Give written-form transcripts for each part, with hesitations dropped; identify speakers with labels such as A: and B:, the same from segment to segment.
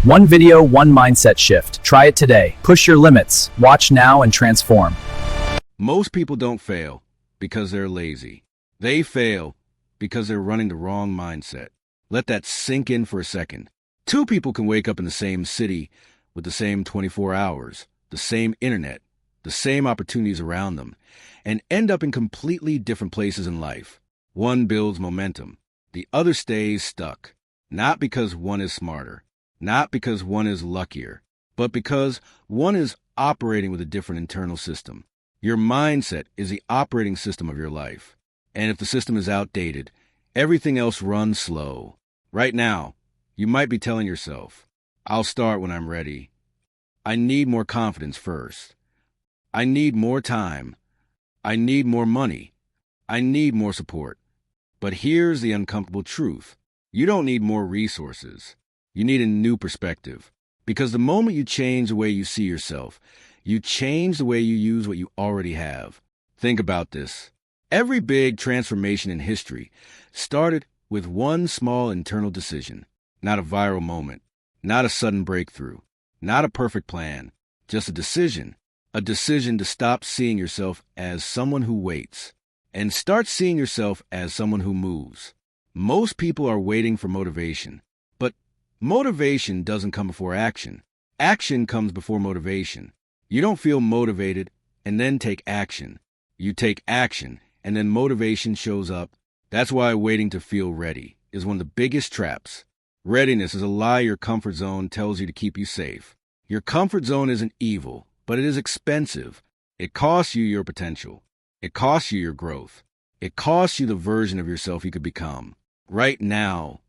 A: One video, one mindset shift. Try it today. Push your limits. Watch now and transform.
B: Most people don't fail because they're lazy. They fail because they're running the wrong mindset. Let that sink in for a second. Two people can wake up in the same city with the same 24 hours, the same internet, the same opportunities around them, and end up in completely different places in life. One builds momentum. The other stays stuck. Not because one is smarter, not because one is luckier, but because one is operating with a different internal system. Your mindset is the operating system of your life. And if the system is outdated, everything else runs slow. Right now, you might be telling yourself, I'll start when I'm ready. I need more confidence first. I need more time. I need more money. I need more support. But here's the uncomfortable truth. You don't need more resources. You need a new perspective. Because the moment you change the way you see yourself, you change the way you use what you already have. Think about this. Every big transformation in history started with one small internal decision. Not a viral moment, not a sudden breakthrough, not a perfect plan, just a decision to stop seeing yourself as someone who waits and start seeing yourself as someone who moves. Most people are waiting for motivation, but motivation doesn't come before action. Action comes before motivation. You don't feel motivated and then take action. You take action and then motivation shows up. That's why waiting to feel ready is one of the biggest traps. Readiness is a lie your comfort zone tells you to keep you safe. Your comfort zone isn't evil, but it is expensive. It costs you your potential. It costs you your growth. It costs you the version of yourself you could become. Right now,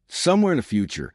B: somewhere in the future,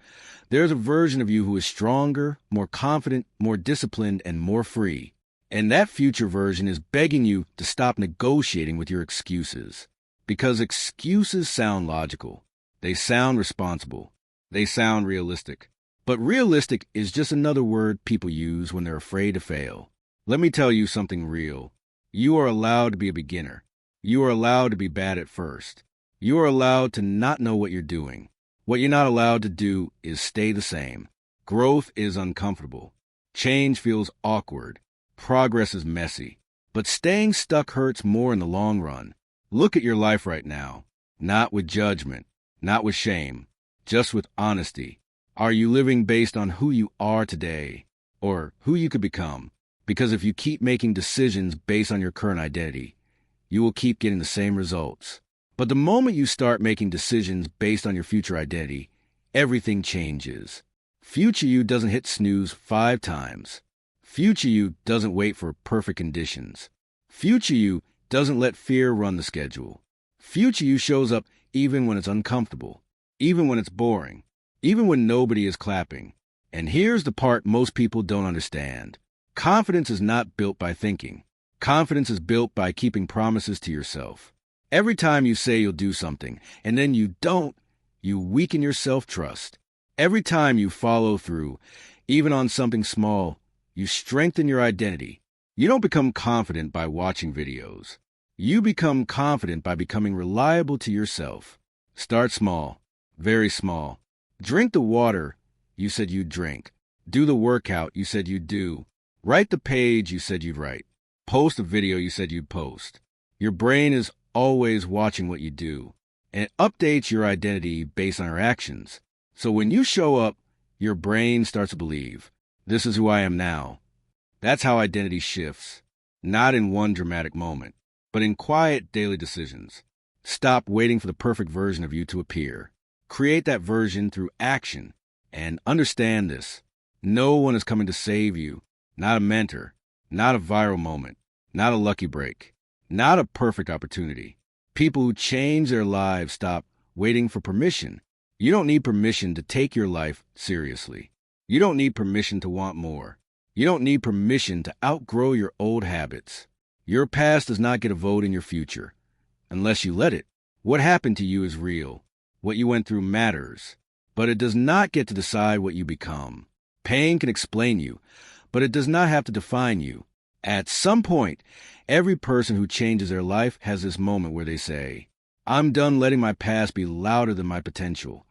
B: there's a version of you who is stronger, more confident, more disciplined, and more free. And that future version is begging you to stop negotiating with your excuses. Because excuses sound logical. They sound responsible. They sound realistic. But realistic is just another word people use when they're afraid to fail. Let me tell you something real. You are allowed to be a beginner. You are allowed to be bad at first. You are allowed to not know what you're doing. What you're not allowed to do is stay the same. Growth is uncomfortable. Change feels awkward. Progress is messy. But staying stuck hurts more in the long run. Look at your life right now. Not with judgment, not with shame, just with honesty. Are you living based on who you are today or who you could become? Because if you keep making decisions based on your current identity, you will keep getting the same results. But the moment you start making decisions based on your future identity, everything changes. Future you doesn't hit snooze 5 times. Future you doesn't wait for perfect conditions. Future you doesn't let fear run the schedule. Future you shows up even when it's uncomfortable, even when it's boring, even when nobody is clapping. And here's the part most people don't understand. Confidence is not built by thinking. Confidence is built by keeping promises to yourself. Every time you say you'll do something, and then you don't, you weaken your self-trust. Every time you follow through, even on something small, you strengthen your identity. You don't become confident by watching videos. You become confident by becoming reliable to yourself. Start small, very small. Drink the water you said you'd drink. Do the workout you said you'd do. Write the page you said you'd write. Post a video you said you'd post. Your brain is always watching what you do, and it updates your identity based on your actions. So when you show up, your brain starts to believe, this is who I am now. That's how identity shifts, not in one dramatic moment, but in quiet daily decisions. Stop waiting for the perfect version of you to appear. Create that version through action, and understand this. No one is coming to save you, not a mentor, not a viral moment, not a lucky break. Not a perfect opportunity. People who change their lives stop waiting for permission. You don't need permission to take your life seriously. You don't need permission to want more. You don't need permission to outgrow your old habits. Your past does not get a vote in your future, unless you let it. What happened to you is real. What you went through matters, but it does not get to decide what you become. Pain can explain you, but it does not have to define you. At some point, every person who changes their life has this moment where they say, I'm done letting my past be louder than my potential.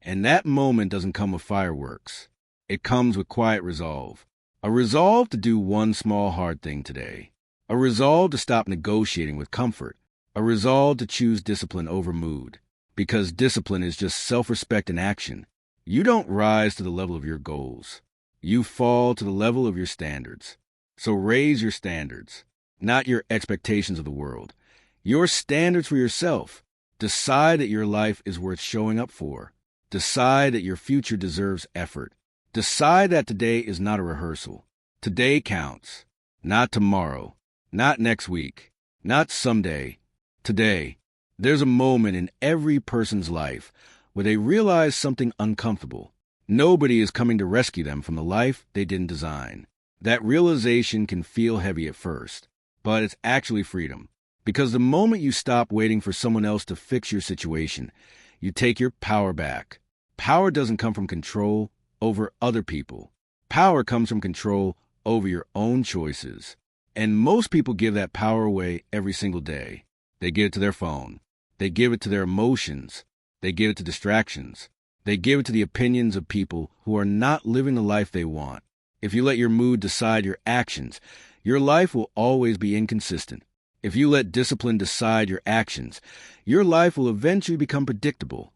B: And that moment doesn't come with fireworks. It comes with quiet resolve. A resolve to do one small hard thing today. A resolve to stop negotiating with comfort. A resolve to choose discipline over mood. Because discipline is just self-respect in action. You don't rise to the level of your goals. You fall to the level of your standards. So raise your standards, not your expectations of the world. Your standards for yourself. Decide that your life is worth showing up for. Decide that your future deserves effort. Decide that today is not a rehearsal. Today counts. Not tomorrow. Not next week. Not someday. Today. There's a moment in every person's life where they realize something uncomfortable. Nobody is coming to rescue them from the life they didn't design. That realization can feel heavy at first, but it's actually freedom. Because the moment you stop waiting for someone else to fix your situation, you take your power back. Power doesn't come from control over other people. Power comes from control over your own choices. And most people give that power away every single day. They give it to their phone. They give it to their emotions. They give it to distractions. They give it to the opinions of people who are not living the life they want. If you let your mood decide your actions, your life will always be inconsistent. If you let discipline decide your actions, your life will eventually become predictable.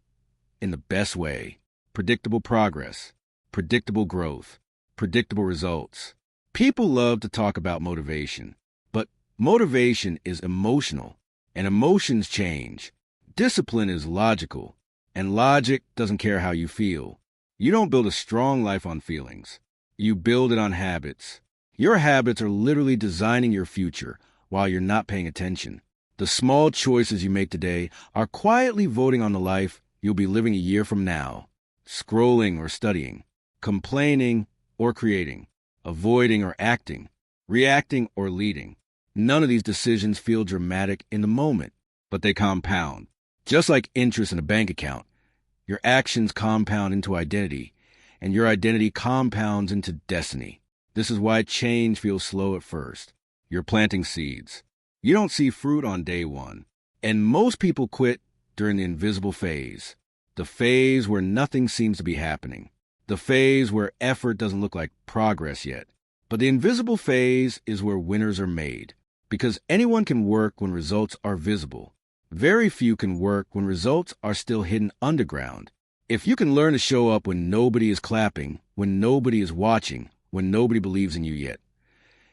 B: In the best way. Predictable progress. Predictable growth. Predictable results. People love to talk about motivation, but motivation is emotional. And emotions change. Discipline is logical, and logic doesn't care how you feel. You don't build a strong life on feelings. You build it on habits. Your habits are literally designing your future while you're not paying attention. The small choices you make today are quietly voting on the life you'll be living a year from now. Scrolling or studying, complaining or creating, avoiding or acting, reacting or leading. None of these decisions feel dramatic in the moment, but they compound. Just like interest in a bank account, your actions compound into identity, and your identity compounds into destiny. This is why change feels slow at first. You're planting seeds. You don't see fruit on day one. And most people quit during the invisible phase. The phase where nothing seems to be happening. The phase where effort doesn't look like progress yet. But the invisible phase is where winners are made. Because anyone can work when results are visible. Very few can work when results are still hidden underground. If you can learn to show up when nobody is clapping, when nobody is watching, when nobody believes in you yet,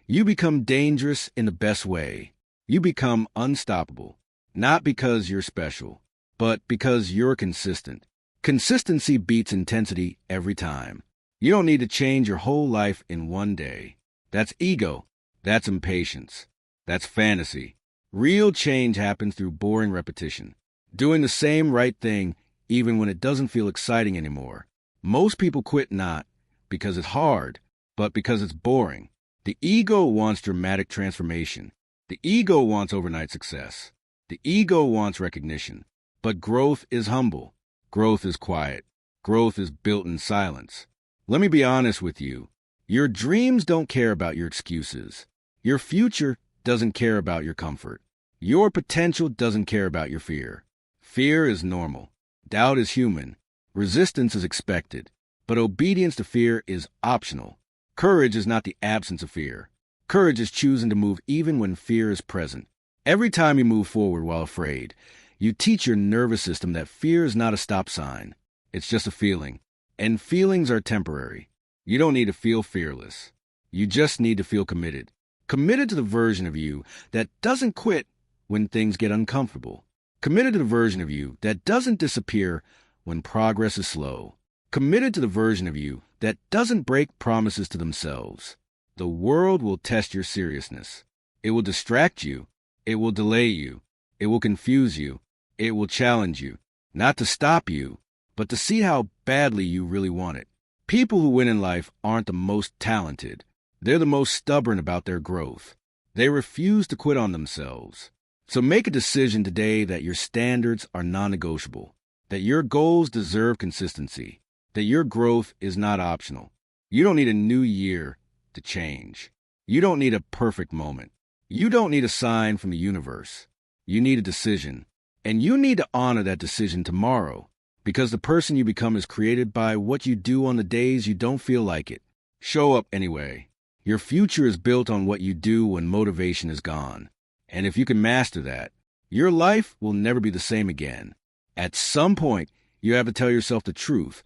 B: you become dangerous in the best way. You become unstoppable. Not because you're special, but because you're consistent. Consistency beats intensity every time. You don't need to change your whole life in one day. That's ego. That's impatience. That's fantasy. Real change happens through boring repetition. Doing the same right thing even when it doesn't feel exciting anymore. Most people quit not because it's hard, but because it's boring. The ego wants dramatic transformation. The ego wants overnight success. The ego wants recognition. But growth is humble. Growth is quiet. Growth is built in silence. Let me be honest with you. Your dreams don't care about your excuses. Your future doesn't care about your comfort. Your potential doesn't care about your fear. Fear is normal. Doubt is human. Resistance is expected. But obedience to fear is optional. Courage is not the absence of fear. Courage is choosing to move even when fear is present. Every time you move forward while afraid, you teach your nervous system that fear is not a stop sign. It's just a feeling. And feelings are temporary. You don't need to feel fearless. You just need to feel committed. Committed to the version of you that doesn't quit when things get uncomfortable. Committed to the version of you that doesn't disappear when progress is slow. Committed to the version of you that doesn't break promises to themselves. The world will test your seriousness. It will distract you. It will delay you. It will confuse you. It will challenge you. Not to stop you, but to see how badly you really want it. People who win in life aren't the most talented. They're the most stubborn about their growth. They refuse to quit on themselves. So make a decision today that your standards are non-negotiable, that your goals deserve consistency, that your growth is not optional. You don't need a new year to change. You don't need a perfect moment. You don't need a sign from the universe. You need a decision. And you need to honor that decision tomorrow. Because the person you become is created by what you do on the days you don't feel like it. Show up anyway. Your future is built on what you do when motivation is gone. And if you can master that, your life will never be the same again. At some point, you have to tell yourself the truth.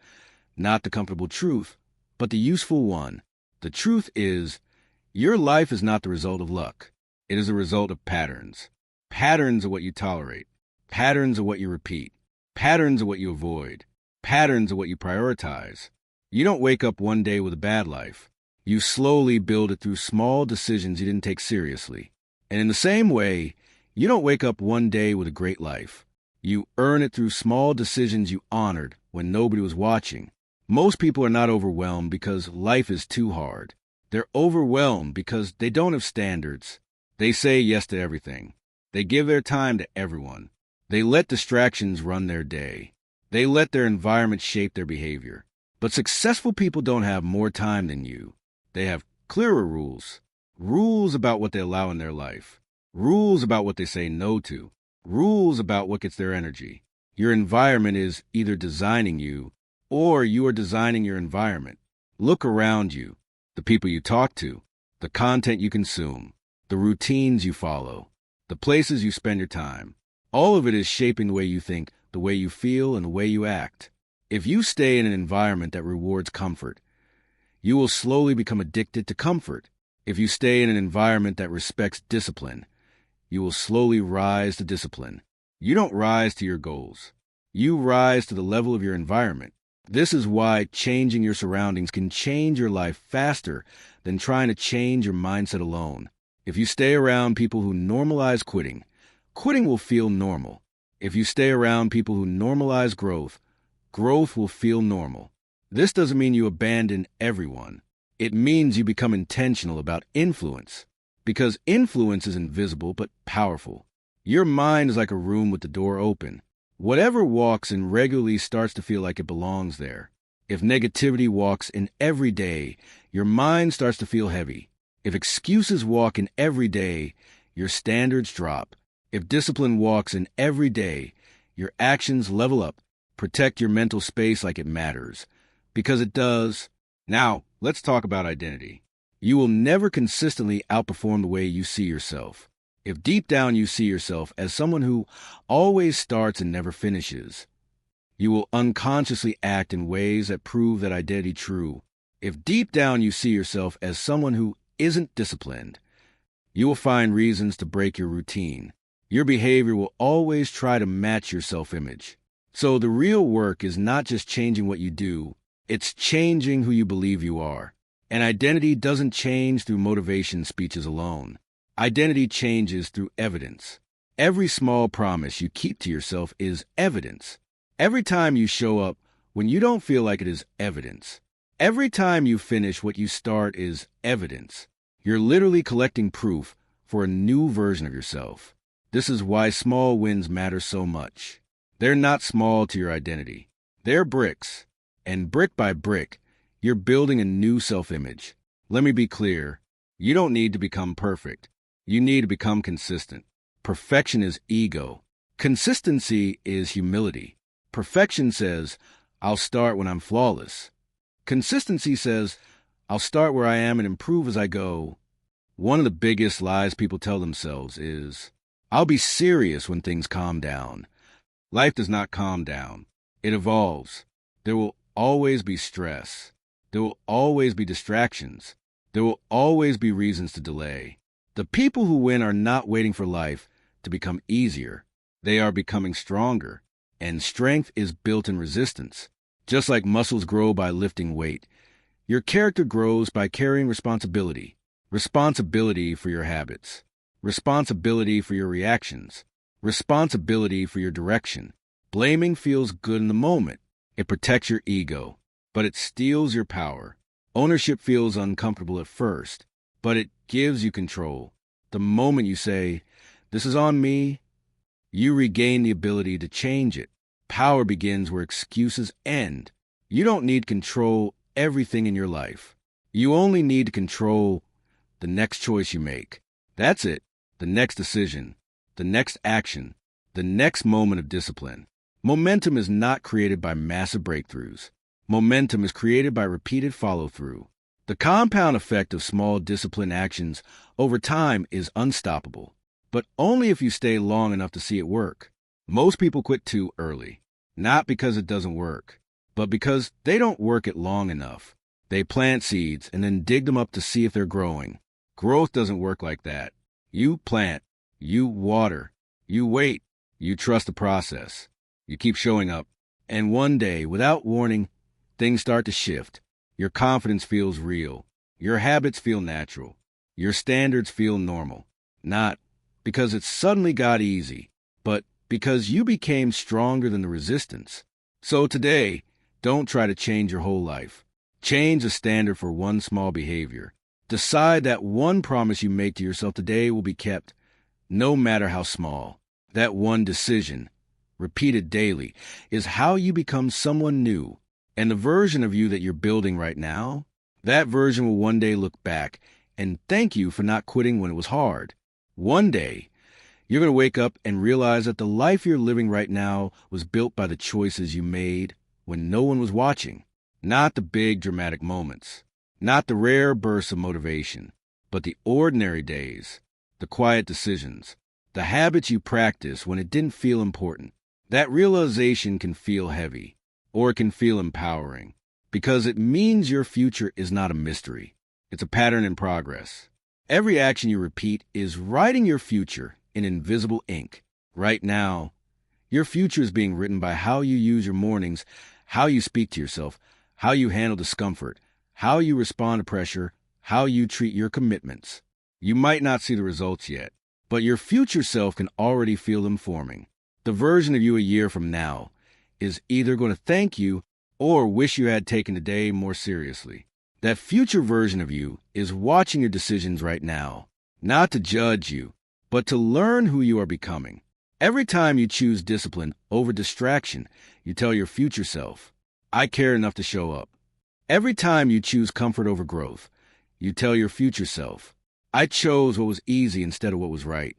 B: Not the comfortable truth, but the useful one. The truth is, your life is not the result of luck. It is a result of patterns. Patterns are what you tolerate. Patterns are what you repeat. Patterns are what you avoid. Patterns are what you prioritize. You don't wake up one day with a bad life. You slowly build it through small decisions you didn't take seriously. And in the same way, you don't wake up one day with a great life. You earn it through small decisions you honored when nobody was watching. Most people are not overwhelmed because life is too hard. They're overwhelmed because they don't have standards. They say yes to everything. They give their time to everyone. They let distractions run their day. They let their environment shape their behavior. But successful people don't have more time than you. They have clearer rules. Rules about what they allow in their life. Rules about what they say no to. Rules about what gets their energy. Your environment is either designing you or you are designing your environment. Look around you. The people you talk to. The content you consume. The routines you follow. The places you spend your time. All of it is shaping the way you think, the way you feel, and the way you act. If you stay in an environment that rewards comfort, you will slowly become addicted to comfort. If you stay in an environment that respects discipline, you will slowly rise to discipline. You don't rise to your goals. You rise to the level of your environment. This is why changing your surroundings can change your life faster than trying to change your mindset alone. If you stay around people who normalize quitting, quitting will feel normal. If you stay around people who normalize growth, growth will feel normal. This doesn't mean you abandon everyone. It means you become intentional about influence. Because influence is invisible but powerful. Your mind is like a room with the door open. Whatever walks in regularly starts to feel like it belongs there. If negativity walks in every day, your mind starts to feel heavy. If excuses walk in every day, your standards drop. If discipline walks in every day, your actions level up. Protect your mental space like it matters. Because it does. Now, let's talk about identity. You will never consistently outperform the way you see yourself. If deep down you see yourself as someone who always starts and never finishes, you will unconsciously act in ways that prove that identity true. If deep down you see yourself as someone who isn't disciplined, you will find reasons to break your routine. Your behavior will always try to match your self-image. So the real work is not just changing what you do, it's changing who you believe you are. And identity doesn't change through motivation speeches alone. Identity changes through evidence. Every small promise you keep to yourself is evidence. Every time you show up when you don't feel like it is evidence. Every time you finish what you start is evidence. You're literally collecting proof for a new version of yourself. This is why small wins matter so much. They're not small to your identity. They're bricks. And brick by brick, you're building a new self-image. Let me be clear. You don't need to become perfect. You need to become consistent. Perfection is ego. Consistency is humility. Perfection says, I'll start when I'm flawless. Consistency says, I'll start where I am and improve as I go. One of the biggest lies people tell themselves is, I'll be serious when things calm down. Life does not calm down. It evolves. There will always be stress. There will always be distractions. There will always be reasons to delay. The people who win are not waiting for life to become easier. They are becoming stronger. And strength is built in resistance. Just like muscles grow by lifting weight, your character grows by carrying responsibility. Responsibility for your habits. Responsibility for your reactions. Responsibility for your direction. Blaming feels good in the moment. It protects your ego, but it steals your power. Ownership feels uncomfortable at first, but it gives you control. The moment you say, this is on me, you regain the ability to change it. Power begins where excuses end. You don't need to control everything in your life. You only need to control the next choice you make. That's it. The next decision. The next action. The next moment of discipline. Momentum is not created by massive breakthroughs. Momentum is created by repeated follow-through. The compound effect of small disciplined actions over time is unstoppable, but only if you stay long enough to see it work. Most people quit too early, not because it doesn't work, but because they don't work it long enough. They plant seeds and then dig them up to see if they're growing. Growth doesn't work like that. You plant, you water, you wait, you trust the process. You keep showing up, and one day, without warning, things start to shift. Your confidence feels real. Your habits feel natural. Your standards feel normal. Not because it suddenly got easy, but because you became stronger than the resistance. So today, don't try to change your whole life. Change the standard for one small behavior. Decide that one promise you make to yourself today will be kept, no matter how small. That one decision, repeated daily, is how you become someone new. And the version of you that you're building right now, that version will one day look back and thank you for not quitting when it was hard. One day, you're going to wake up and realize that the life you're living right now was built by the choices you made when no one was watching. Not the big dramatic moments, not the rare bursts of motivation, but the ordinary days, the quiet decisions, the habits you practiced when it didn't feel important. That realization can feel heavy, or it can feel empowering, because it means your future is not a mystery. It's a pattern in progress. Every action you repeat is writing your future in invisible ink. Right now, your future is being written by how you use your mornings, how you speak to yourself, how you handle discomfort, how you respond to pressure, how you treat your commitments. You might not see the results yet, but your future self can already feel them forming. The version of you a year from now is either going to thank you or wish you had taken the day more seriously. That future version of you is watching your decisions right now, not to judge you, but to learn who you are becoming. Every time you choose discipline over distraction, you tell your future self, I care enough to show up. Every time you choose comfort over growth, you tell your future self, I chose what was easy instead of what was right.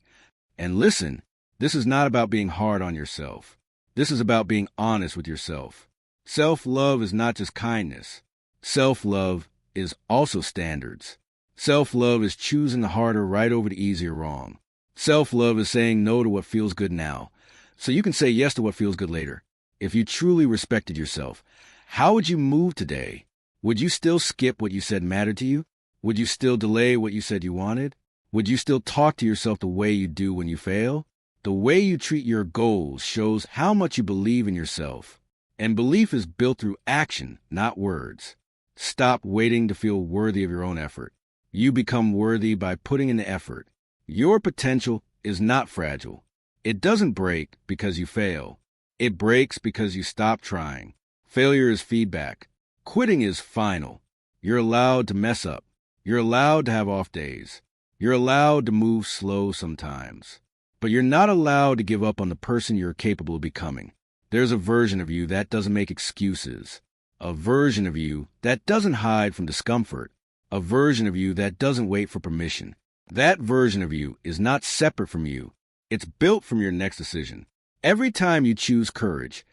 B: And listen, this is not about being hard on yourself. This is about being honest with yourself. Self-love is not just kindness. Self-love is also standards. Self-love is choosing the harder right over the easier wrong. Self-love is saying no to what feels good now, so you can say yes to what feels good later. If you truly respected yourself, how would you move today? Would you still skip what you said mattered to you? Would you still delay what you said you wanted? Would you still talk to yourself the way you do when you fail? The way you treat your goals shows how much you believe in yourself. And belief is built through action, not words. Stop waiting to feel worthy of your own effort. You become worthy by putting in the effort. Your potential is not fragile. It doesn't break because you fail. It breaks because you stop trying. Failure is feedback. Quitting is final. You're allowed to mess up. You're allowed to have off days. You're allowed to move slow sometimes. But you're not allowed to give up on the person you're capable of becoming. There's a version of you that doesn't make excuses. A version of you that doesn't hide from discomfort. A version of you that doesn't wait for permission. That version of you is not separate from you. It's built from your next decision. Every time you choose courage,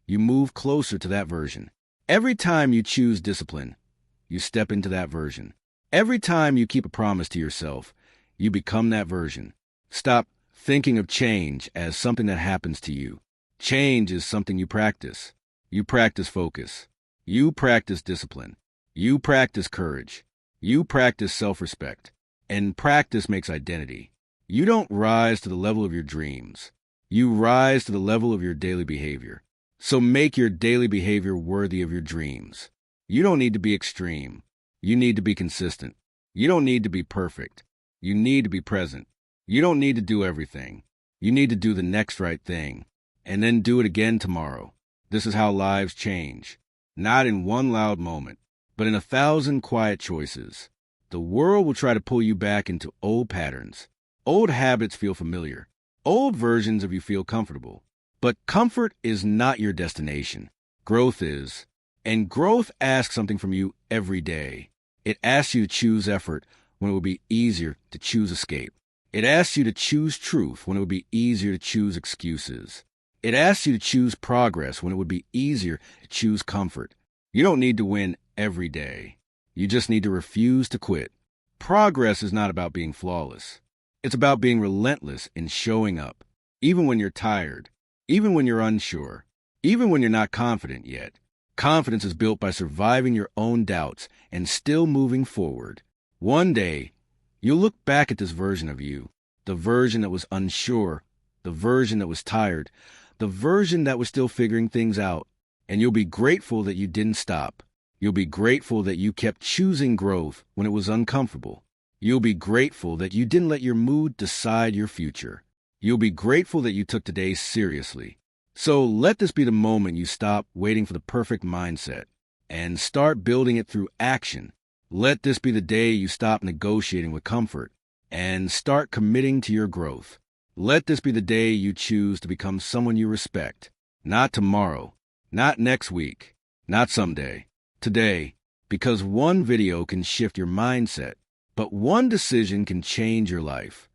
B: you move closer to that version. Every time you choose discipline, you step into that version. Every time you keep a promise to yourself, you become that version. Stop thinking of change as something that happens to you. Change is something you practice. You practice focus. You practice discipline. You practice courage. You practice self-respect. And practice makes identity. You don't rise to the level of your dreams. You rise to the level of your daily behavior. So make your daily behavior worthy of your dreams. You don't need to be extreme. You need to be consistent. You don't need to be perfect. You need to be present. You don't need to do everything. You need to do the next right thing, and then do it again tomorrow. This is how lives change. Not in one loud moment, but in 1,000 quiet choices. The world will try to pull you back into old patterns. Old habits feel familiar. Old versions of you feel comfortable. But comfort is not your destination. Growth is. And growth asks something from you every day. It asks you to choose effort when it would be easier to choose escape. It asks you to choose truth when it would be easier to choose excuses. It asks you to choose progress when it would be easier to choose comfort. You don't need to win every day. You just need to refuse to quit. Progress is not about being flawless. It's about being relentless in showing up, even when you're tired, even when you're unsure, even when you're not confident yet. Confidence is built by surviving your own doubts and still moving forward. One day, you'll look back at this version of you, the version that was unsure, the version that was tired, the version that was still figuring things out, and you'll be grateful that you didn't stop. You'll be grateful that you kept choosing growth when it was uncomfortable. You'll be grateful that you didn't let your mood decide your future. You'll be grateful that you took today seriously. So let this be the moment you stop waiting for the perfect mindset and start building it through action. Let this be the day you stop negotiating with comfort and start committing to your growth. Let this be the day you choose to become someone you respect. Not tomorrow, not next week, not someday. Today, because one video can shift your mindset, but one decision can change your life.